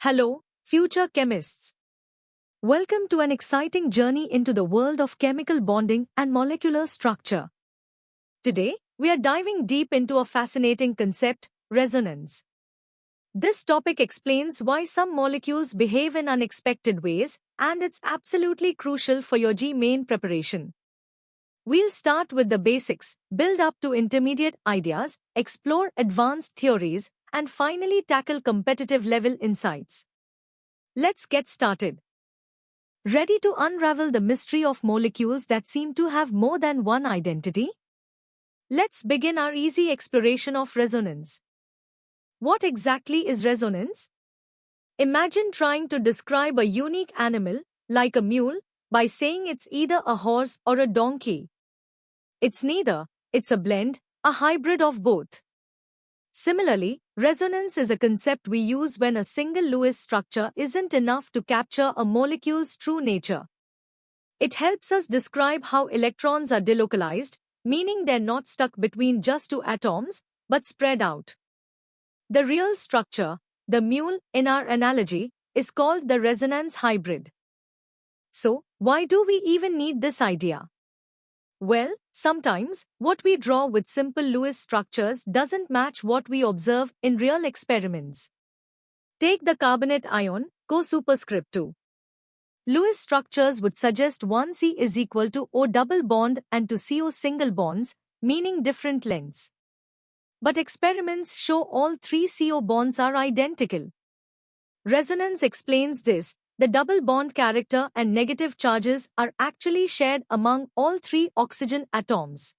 Hello, future chemists. Welcome to an exciting journey into the world of chemical bonding and molecular structure. Today, we are diving deep into a fascinating concept, resonance. This topic explains why some molecules behave in unexpected ways, and it's absolutely crucial for your G-main preparation. We'll start with the basics, build up to intermediate ideas, explore advanced theories, and finally tackle competitive level insights. Let's get started. Ready to unravel the mystery of molecules that seem to have more than one identity? Let's begin our easy exploration of resonance. What exactly is resonance? Imagine trying to describe a unique animal, like a mule, by saying it's either a horse or a donkey. It's neither, it's a blend, a hybrid of both. Similarly, resonance is a concept we use when a single Lewis structure isn't enough to capture a molecule's true nature. It helps us describe how electrons are delocalized, meaning they're not stuck between just two atoms, but spread out. The real structure, the mule in our analogy, is called the resonance hybrid. So, why do we even need this idea? Well, sometimes, what we draw with simple Lewis structures doesn't match what we observe in real experiments. Take the carbonate ion, Co superscript 2. Lewis structures would suggest 1C is equal to O double bond and to CO single bonds, meaning different lengths. But experiments show all three CO bonds are identical. Resonance explains this. The double bond character and negative charges are actually shared among all three oxygen atoms.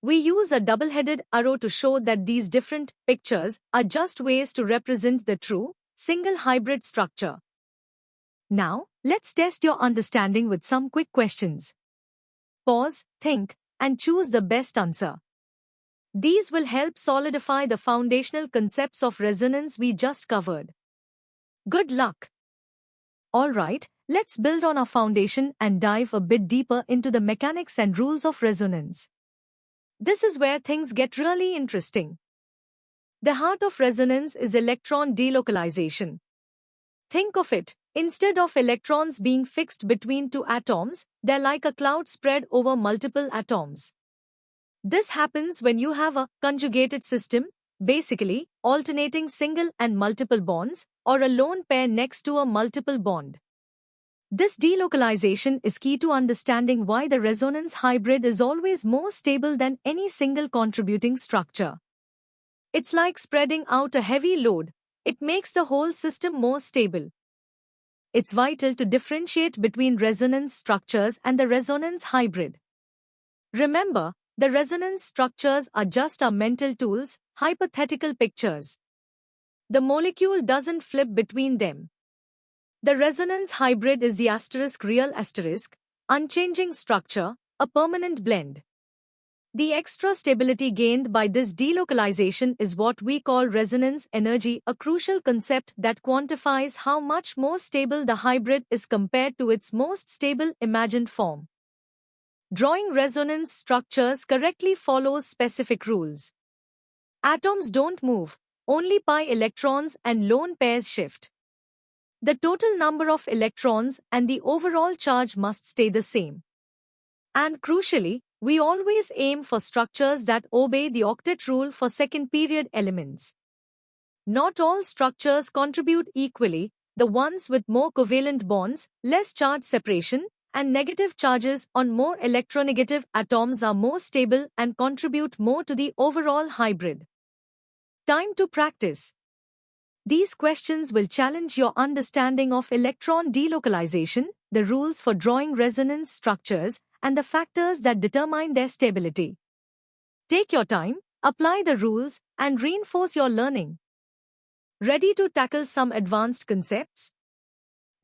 We use a double-headed arrow to show that these different pictures are just ways to represent the true, single hybrid structure. Now, let's test your understanding with some quick questions. Pause, think, and choose the best answer. These will help solidify the foundational concepts of resonance we just covered. Good luck! Alright, let's build on our foundation and dive a bit deeper into the mechanics and rules of resonance. This is where things get really interesting. The heart of resonance is electron delocalization. Think of it, instead of electrons being fixed between two atoms, they're like a cloud spread over multiple atoms. This happens when you have a conjugated system, basically, alternating single and multiple bonds, or a lone pair next to a multiple bond. This delocalization is key to understanding why the resonance hybrid is always more stable than any single contributing structure. It's like spreading out a heavy load. It makes the whole system more stable. It's vital to differentiate between resonance structures and the resonance hybrid. Remember, the resonance structures are just our mental tools, hypothetical pictures. The molecule doesn't flip between them. The resonance hybrid is the real unchanging structure, a permanent blend. The extra stability gained by this delocalization is what we call resonance energy, a crucial concept that quantifies how much more stable the hybrid is compared to its most stable imagined form. Drawing resonance structures correctly follows specific rules. Atoms don't move, only pi electrons and lone pairs shift. The total number of electrons and the overall charge must stay the same. And crucially, we always aim for structures that obey the octet rule for second-period elements. Not all structures contribute equally. The ones with more covalent bonds, less charge separation, and negative charges on more electronegative atoms are more stable and contribute more to the overall hybrid. Time to practice. These questions will challenge your understanding of electron delocalization, the rules for drawing resonance structures, and the factors that determine their stability. Take your time, apply the rules, and reinforce your learning. Ready to tackle some advanced concepts?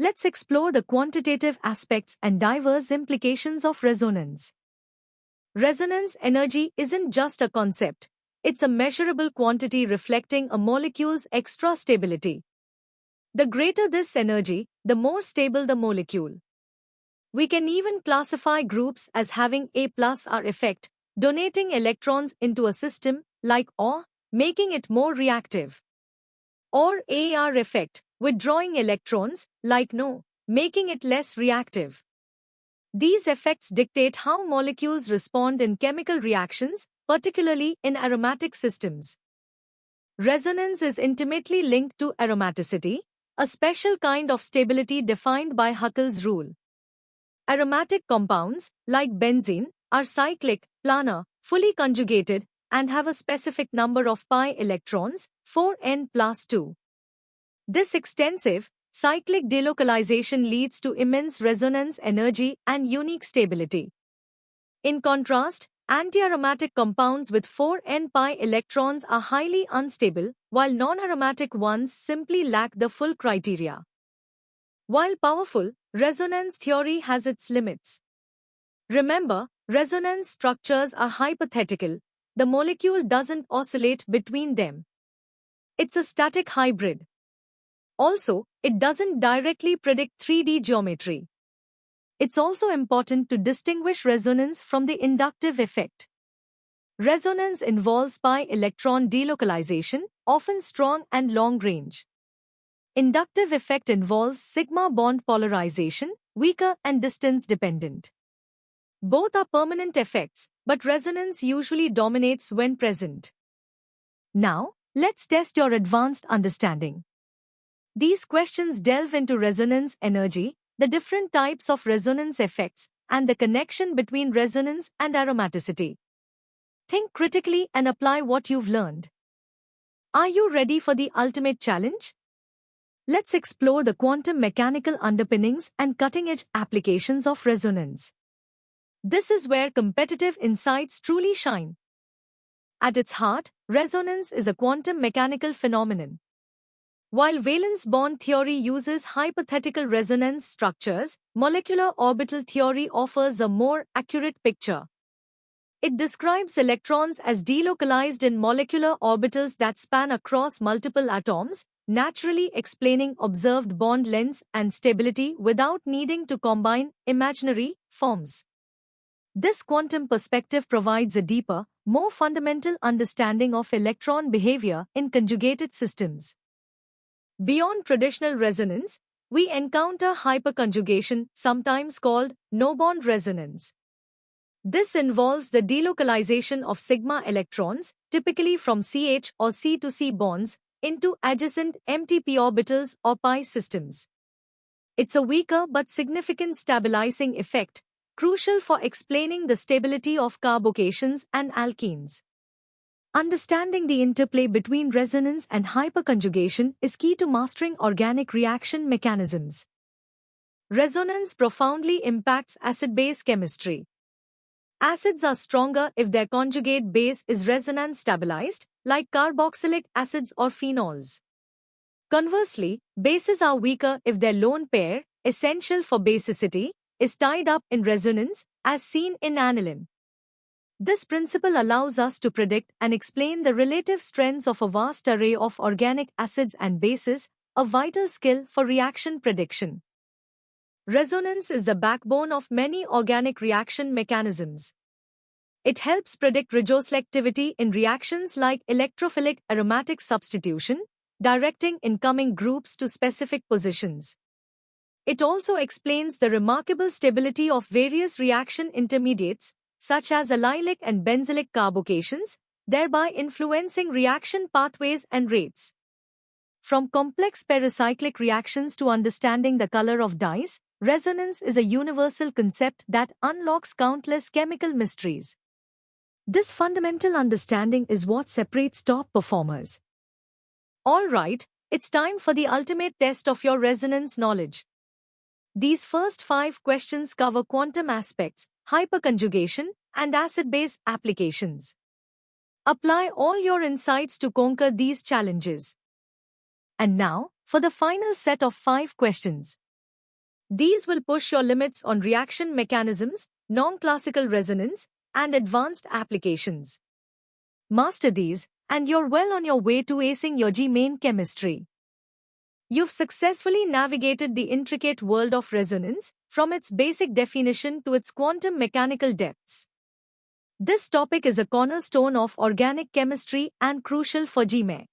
Let's explore the quantitative aspects and diverse implications of resonance. Resonance energy isn't just a concept. It's a measurable quantity reflecting a molecule's extra stability. The greater this energy, the more stable the molecule. We can even classify groups as having A+R effect, donating electrons into a system, like OR, making it more reactive. Or AR effect, withdrawing electrons, like NO, making it less reactive. These effects dictate how molecules respond in chemical reactions, particularly in aromatic systems. Resonance is intimately linked to aromaticity, a special kind of stability defined by Huckel's rule. Aromatic compounds, like benzene, are cyclic, planar, fully conjugated, and have a specific number of pi electrons, 4n plus 2. This extensive, cyclic delocalization leads to immense resonance energy and unique stability. In contrast, anti-aromatic compounds with 4n pi electrons are highly unstable, while non-aromatic ones simply lack the full criteria. While powerful, resonance theory has its limits. Remember, resonance structures are hypothetical. The molecule doesn't oscillate between them. It's a static hybrid. Also, it doesn't directly predict 3D geometry. It's also important to distinguish resonance from the inductive effect. Resonance involves pi electron delocalization, often strong and long range. Inductive effect involves sigma bond polarization, weaker and distance dependent. Both are permanent effects, but resonance usually dominates when present. Now, let's test your advanced understanding. These questions delve into resonance energy, the different types of resonance effects, and the connection between resonance and aromaticity. Think critically and apply what you've learned. Are you ready for the ultimate challenge? Let's explore the quantum mechanical underpinnings and cutting-edge applications of resonance. This is where competitive insights truly shine. At its heart, resonance is a quantum mechanical phenomenon. While valence bond theory uses hypothetical resonance structures, molecular orbital theory offers a more accurate picture. It describes electrons as delocalized in molecular orbitals that span across multiple atoms, naturally explaining observed bond lengths and stability without needing to combine imaginary forms. This quantum perspective provides a deeper, more fundamental understanding of electron behavior in conjugated systems. Beyond traditional resonance, we encounter hyperconjugation, sometimes called no-bond resonance. This involves the delocalization of sigma electrons, typically from CH or C to C bonds, into adjacent empty p orbitals or pi systems. It's a weaker but significant stabilizing effect, crucial for explaining the stability of carbocations and alkenes. Understanding the interplay between resonance and hyperconjugation is key to mastering organic reaction mechanisms. Resonance profoundly impacts acid-base chemistry. Acids are stronger if their conjugate base is resonance stabilized, like carboxylic acids or phenols. Conversely, bases are weaker if their lone pair, essential for basicity, is tied up in resonance, as seen in aniline. This principle allows us to predict and explain the relative strengths of a vast array of organic acids and bases, a vital skill for reaction prediction. Resonance is the backbone of many organic reaction mechanisms. It helps predict regoselectivity in reactions like electrophilic aromatic substitution, directing incoming groups to specific positions. It also explains the remarkable stability of various reaction intermediates, such as allylic and benzylic carbocations, thereby influencing reaction pathways and rates. From complex pericyclic reactions to understanding the color of dyes, resonance is a universal concept that unlocks countless chemical mysteries. This fundamental understanding is what separates top performers. All right, it's time for the ultimate test of your resonance knowledge. These first 5 questions cover quantum aspects, hyperconjugation, and acid-base applications. Apply all your insights to conquer these challenges. And now, for the final set of 5 questions. These will push your limits on reaction mechanisms, non-classical resonance, and advanced applications. Master these, and you're well on your way to acing your G-main chemistry. You've successfully navigated the intricate world of resonance, from its basic definition to its quantum mechanical depths. This topic is a cornerstone of organic chemistry and crucial for GME.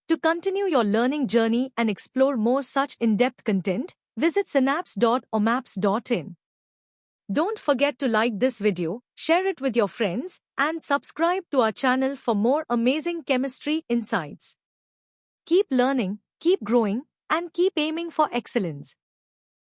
To continue your learning journey and explore more such in-depth content, visit synapse.omaps.in. Don't forget to like this video, share it with your friends, and subscribe to our channel for more amazing chemistry insights. Keep learning, keep growing, and keep aiming for excellence.